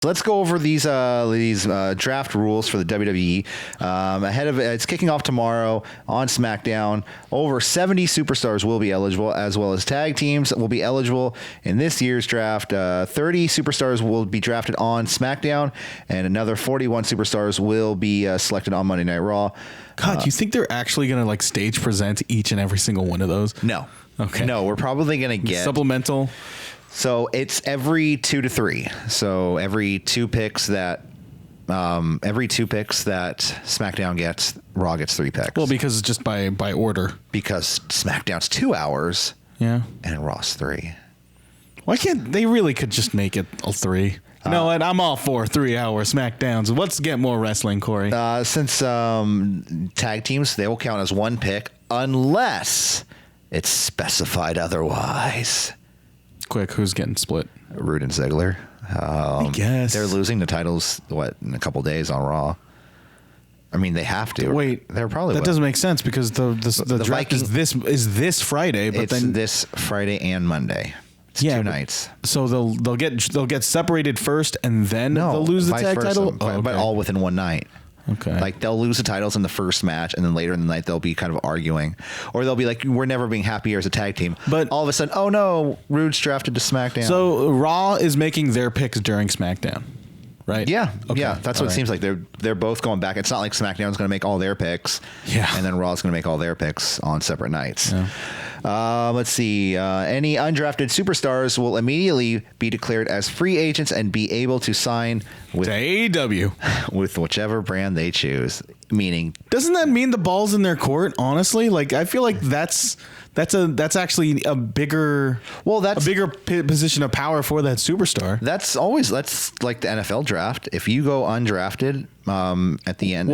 Let's go over these draft rules for the WWE. Ahead of it's kicking off tomorrow on SmackDown. Over 70 superstars will be eligible, as well as tag teams will be eligible in this year's draft. 30 superstars will be drafted on SmackDown, and another 41 superstars will be selected on Monday Night Raw. God, you think they're actually going to like stage present each and every single one of those? No. Okay. No, we're probably going to get supplemental. So it's every 2 to 3. So every two picks that SmackDown gets, Raw gets 3 picks. Well, because it's just by order. Because SmackDown's 2 hours. Yeah. And Raw's 3. Why can't they really could just make it a 3? You know what? I'm all for 3-hour SmackDowns. Let's get more wrestling, Corey. Since tag teams, they will count as 1 pick unless it's specified otherwise. Quick, who's getting split? Rude and Ziggler. I guess they're losing the titles. In a couple days on Raw. I mean, they have to. Wait, they're probably that doesn't make sense because the draft is this Friday, but it's then this Friday and Monday. It's 2 nights. So they'll get separated first, and then they'll lose the tag title. But all within one night. Okay. Like they'll lose the titles in the first match, and then later in the night they'll be kind of arguing, or they'll be like, "We're never being happier as a tag team." But all of a sudden, oh no, Rude's drafted to SmackDown. So Raw is making their picks during SmackDown, right? Yeah, okay. Yeah. That's what it seems like. They're both going back. It's not like SmackDown's going to make all their picks, and then Raw's going to make all their picks on separate nights. Yeah. Let's see. Any undrafted superstars will immediately be declared as free agents and be able to sign with AEW with whichever brand they choose. Meaning, doesn't that mean the ball's in their court? Honestly, like I feel like that's actually a bigger position of power for that superstar. That's like the NFL draft. If you go undrafted at the end,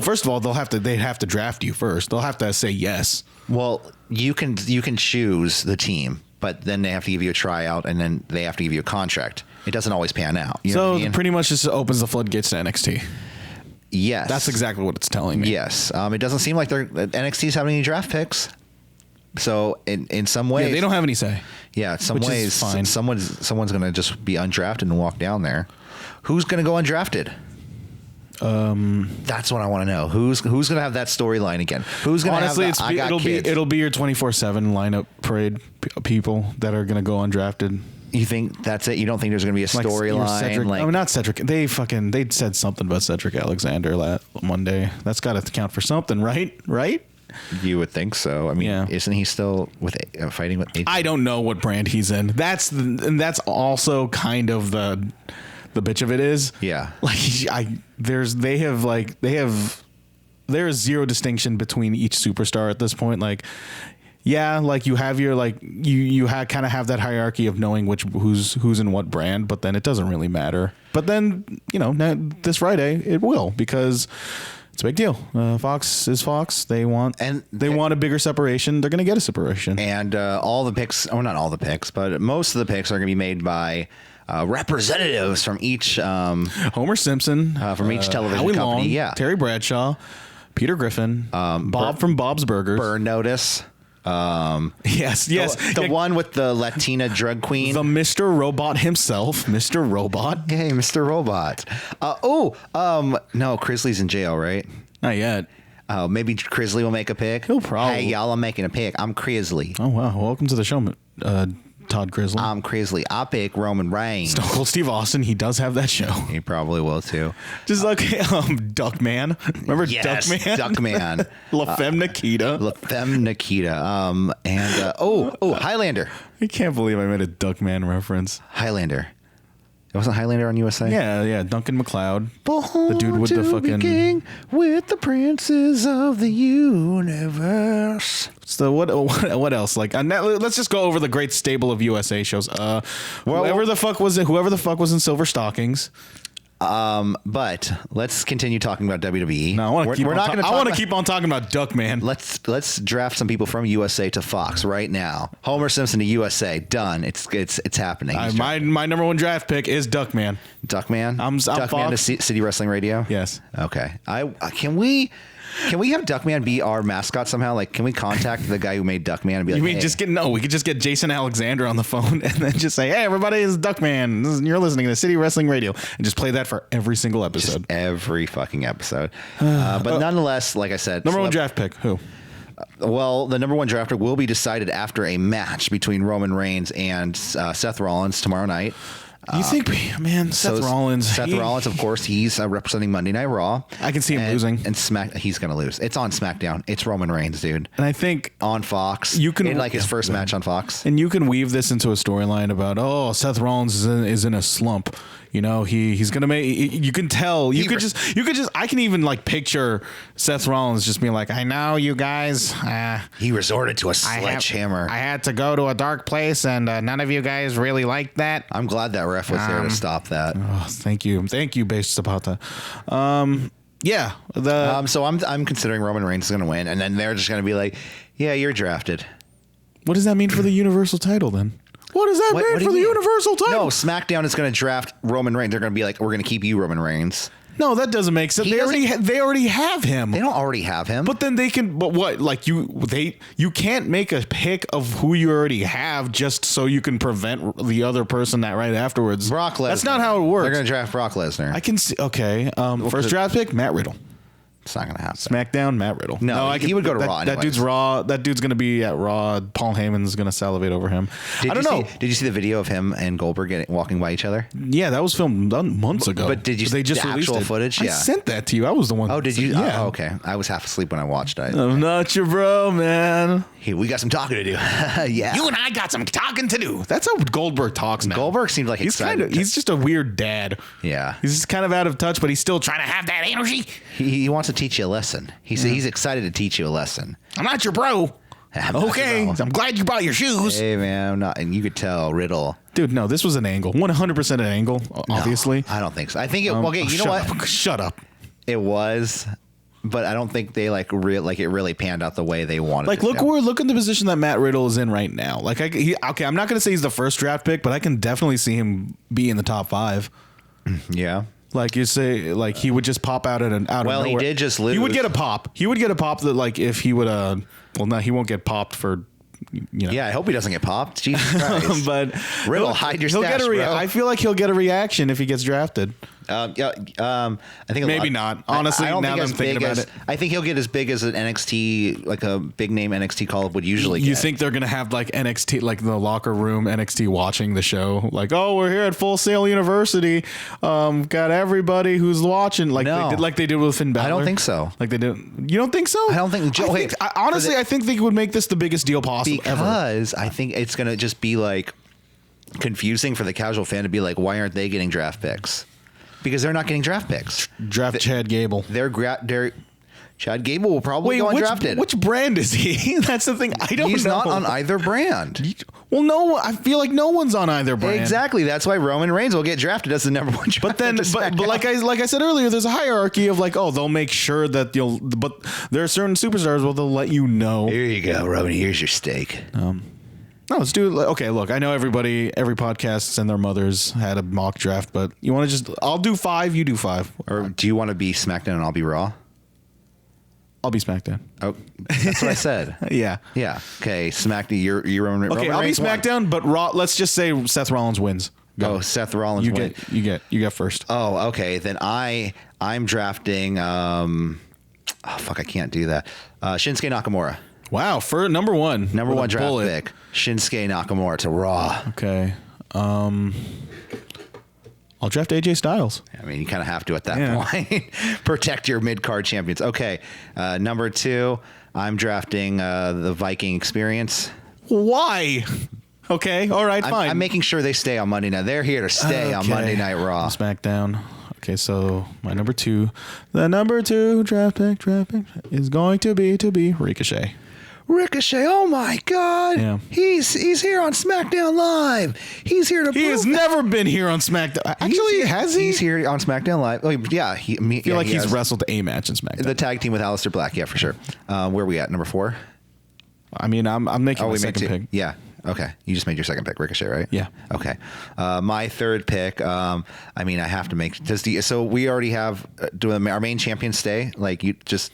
first of all, they'd have to draft you first. They'll have to say yes. Well, you can choose the team, but then they have to give you a tryout, and then they have to give you a contract. It doesn't always pan out. You know what I mean? Pretty much just opens the floodgates to NXT. Yes, that's exactly what it's telling me. Yes, it doesn't seem like NXT's having any draft picks. So in some ways, they don't have any say. Yeah, in some ways, someone's going to just be undrafted and walk down there. Who's going to go undrafted? That's what I want to know. Who's going to have that storyline again? Who's going to have that? It'll be your 24/7 lineup parade people that are going to go undrafted. You think that's it? You don't think there's going to be a storyline? Not Cedric. They said something about Cedric Alexander Monday. That's got to count for something, right? Right? You would think so. I mean, Isn't he still fighting with? I don't know what brand he's in. That's also kind of the bitch of it is. Yeah. Like there is zero distinction between each superstar at this point. Like, yeah, like you have your you kind of have that hierarchy of knowing who's in what brand, but then it doesn't really matter. But then this Friday it will, because it's a big deal. Fox is Fox. They want a bigger separation. They're going to get a separation. And all the picks, or not all the picks, but most of the picks are going to be made by representatives from each Homer Simpson, from each television Howie company. Long, Terry Bradshaw, Peter Griffin, Bob from Bob's Burgers, Burn Notice. Yes. The one with the Latina drug queen. The Mr. Robot himself. Mr. Robot. Hey, Mr. Robot. No, Crisley's in jail, right? Not yet. Maybe Crisley will make a pick. He'll probably. Hey, y'all, I'm making a pick. I'm Crisley. Oh, wow. Welcome to the show, Todd Crisley. I'm Crisley. I pick Roman Reigns. Stone Cold Steve Austin. He does have that show. He probably will too. Just like Duckman. Remember Duckman? Duckman. La Femme Nikita. La Femme Nikita. Highlander. I can't believe I made a Duckman reference. Highlander. It wasn't Highlander on USA? Yeah. Duncan MacLeod. The dude with the fucking... with the princes of the universe. So what else? Like, let's just go over the great stable of USA shows. Whoever the fuck was in Silver Stockings. But let's continue talking about WWE. No, I want to keep on talking about Duckman. Let's draft some people from USA to Fox right now. Homer Simpson to USA. Done. It's happening. My number one draft pick is Duckman. Duckman. I'm Duckman Fox. to City Wrestling Radio. Yes. Okay. Can we Can we have Duckman be our mascot somehow? Like, can we contact the guy who made Duckman and be like, You mean hey. we could just get Jason Alexander on the phone and then just say, hey, everybody, this is Duckman. You're listening to City Wrestling Radio, and just play that for every single episode. Just every fucking episode. But nonetheless, like I said, number one draft pick, who? Well, the number one draft pick will be decided after a match between Roman Reigns and Seth Rollins tomorrow night. You think, man, Seth Rollins. Seth Rollins, of course, he's representing Monday Night Raw. I can see him losing. And he's going to lose. It's on SmackDown. It's Roman Reigns, dude. And I think on Fox. You can his first match on Fox. And you can weave this into a storyline about, Seth Rollins is in a slump. You know, he's gonna make. You can tell. You could just. I can even like picture Seth Rollins just being like, "I know you guys." He resorted to a sledgehammer. I had to go to a dark place, and none of you guys really liked that. I'm glad that ref was there to stop that. Oh, thank you, Bates Zapata. Yeah. So I'm considering Roman Reigns is gonna win, and then they're just gonna be like, "Yeah, you're drafted." What does that mean for the Universal title then? What does that mean for the Universal title? No, SmackDown is going to draft Roman Reigns. They're going to be like, we're going to keep you, Roman Reigns. No, that doesn't make sense. They already have him. They don't already have him. But then they can. But what? Like you can't make a pick of who you already have just so you can prevent the other person that right afterwards. Brock Lesnar. That's not how it works. They're going to draft Brock Lesnar. I can see. Okay. First draft pick, Matt Riddle. It's not going to happen. SmackDown, Matt Riddle. No, he would go to Raw. That dude's Raw. That dude's going to be at Raw. Paul Heyman's going to salivate over him. I don't know. Did you see the video of him and Goldberg walking by each other? Yeah, that was filmed months ago. But did you see the actual footage? Yeah. I sent that to you. I was the one. Oh, did you? Yeah. Oh, okay. I was half asleep when I watched it. I'm not your bro, man. Hey, we got some talking to do. Yeah. You and I got some talking to do. That's how Goldberg talks now. Goldberg seems like excited. He's just a weird dad. Yeah. He's just kind of out of touch, but he's still trying to have that energy. He wants to teach you a lesson. He's excited to teach you a lesson. I'm not your bro. Okay. I'm glad you brought your shoes. Hey, man, I'm not. And you could tell Riddle. Dude, no, this was an angle. 100% an angle, obviously. No, I don't think so. I think it. Okay, you know what? Shut up. It was, but I don't think they it really panned out the way they wanted. Like, look at the position that Matt Riddle is in right now. Like, I'm not going to say he's the first draft pick, but I can definitely see him be in the top 5. Yeah. Like you say, like he would just pop out of nowhere. Well, he did just lose. He would get a pop. That like if he would well, no, he won't get popped for. Yeah, I hope he doesn't get popped. Jesus Christ. But Riddle, hide your stash, bro. I feel like he'll get a reaction if he gets drafted. I think maybe not. Honestly, now that I'm thinking about it, I think he'll get as big as an NXT, like a big name NXT call up would usually get. You think they're gonna have like NXT, like the locker room NXT watching the show, like, oh, we're here at Full Sail University, got everybody who's watching, like they did with Finn Balor. I don't think so. Like they did. You don't think so? I don't think. Honestly, I think they would make this the biggest deal possible because I think it's gonna just be like confusing for the casual fan to be like, why aren't they getting draft picks? Because they're not getting draft picks. Chad Gable. Chad Gable will probably go undrafted. Which brand is he? That's the thing. I don't know. He's not on either brand. Well, no, I feel like no one's on either brand. Exactly. That's why Roman Reigns will get drafted as the number one draft. But like I said earlier, there's a hierarchy of like, they'll make sure that but there are certain superstars where they'll let you know. Here you go, Roman. Here's your steak. No, let's do it. Okay, look, I know every podcast and their mothers had a mock draft, but you want to I'll do 5, you do 5. Or do you want to be SmackDown and I'll be Raw? I'll be SmackDown. Oh, that's what I said. Yeah. Yeah. Okay, SmackDown, you're Roman Reigns. Okay, I'll be SmackDown, but Raw, let's just say Seth Rollins wins. Go. Seth Rollins wins. You get first. Oh, okay. Then I'm drafting, fuck, I can't do that. Shinsuke Nakamura. Wow, for number one draft pick, Shinsuke Nakamura to Raw. Okay, I'll draft AJ Styles. I mean, you kind of have to at that point. Protect your mid-card champions. Okay, number 2, I'm drafting the Viking Experience. Why? Okay, all right, fine. I'm making sure they stay on Monday night. They're here to stay on Monday Night Raw. SmackDown. Okay, so my number 2, the number 2 draft pick is going to be Ricochet. Ricochet, oh my God! Yeah. He's here on SmackDown Live. He's here to. He has never been here on SmackDown. Actually, has he? He's here on SmackDown Live. Oh yeah, I feel like he's wrestled a match in SmackDown. The tag team with Aleister Black, yeah, for sure. Where are we at? Number 4. I mean, I'm making my second pick. Yeah. Okay. You just made your second pick, Ricochet, right? Yeah. Okay. My third pick. I mean, I have to make. So we already have. Do our main champion stay? Like you just.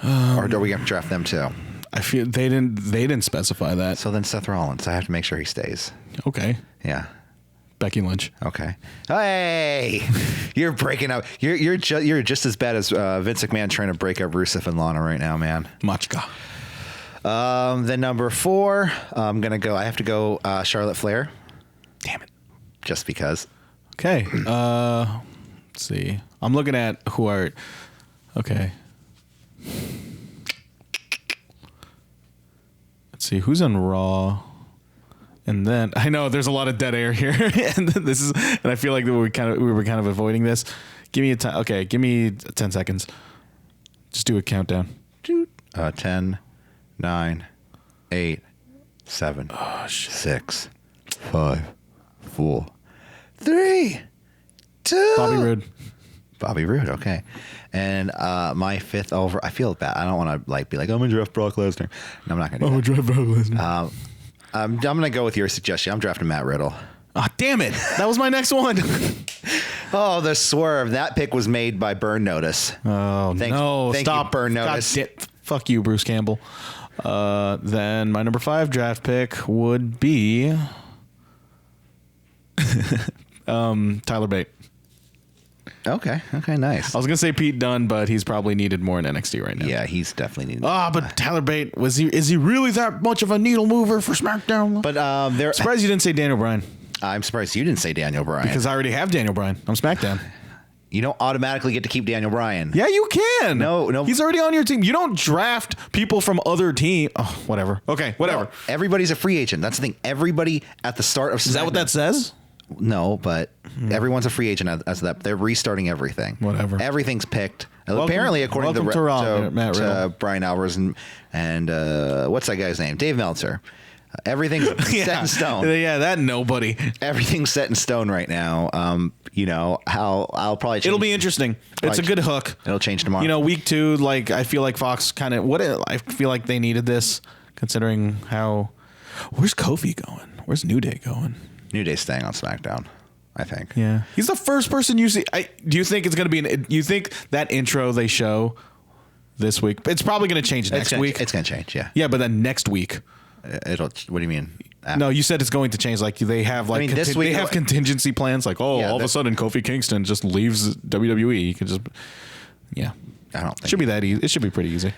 Or are we going to draft them too? I feel they didn't specify that. So then Seth Rollins. I have to make sure he stays. Okay. Yeah. Becky Lynch. Okay. Hey, you're breaking up. You're just as bad as Vince McMahon trying to break up Rusev and Lana right now, man. Machka. Then number 4, I'm gonna go. I have to go Charlotte Flair. Damn it. Just because. Okay. Let's see. I'm looking at who are. Okay. Let's see who's on Raw. And then I know there's a lot of dead air here, and I feel like we were kind of avoiding this. Give me a time. Okay, give me 10 seconds. Just do a countdown. 10, 9, 8, 7, 6, 5, 4, 3, 2. Bobby Roode. Okay. And my 5th over. I feel bad. I don't want to be like, I'm gonna draft Brock Lesnar. No, I'm not gonna do that. I'm gonna draft Brock Lesnar. I'm going to go with your suggestion. I'm drafting Matt Riddle. Ah, damn it. That was my next one. Oh, the swerve. That pick was made by Burn Notice. Oh, no. Thank Stop. you, Burn Notice. Fuck you, Bruce Campbell. Then my number 5 draft pick would be Tyler Bate. Okay, nice. I was going to say Pete Dunne, but he's probably needed more in NXT right now. Yeah, he's definitely needed. But Tyler Bate, is he really that much of a needle mover for SmackDown? But surprised you didn't say Daniel Bryan. I'm surprised you didn't say Daniel Bryan. Because I already have Daniel Bryan on SmackDown. You don't automatically get to keep Daniel Bryan. Yeah, you can. No. He's already on your team. You don't draft people from other team. Oh, whatever. Okay, whatever. No, everybody's a free agent. That's the thing. Everybody at the start of SmackDown. Is that what that says? No, but everyone's a free agent as that. They're restarting everything. Whatever. Everything's picked. Apparently, according to Brian Alvarez and what's that guy's name? Dave Meltzer. Everything's set in stone. Yeah, that nobody. Everything's set in stone right now. I'll probably change. It'll be interesting. It's a good hook. It'll change tomorrow. Week 2, I feel like Fox I feel like they needed this, considering how. Where's Kofi going? Where's New Day going? New Day's staying on SmackDown, I think. Yeah, he's the first person you see. Do you think it's going to be? You think that intro they show this week? It's probably going to change next week. It's going to change. Yeah. Yeah, but then next week. What do you mean? No, you said it's going to change. They have this week, they have contingency plans. All of a sudden Kofi Kingston just leaves WWE. You can just, yeah. I don't think it should be that easy. It should be pretty easy.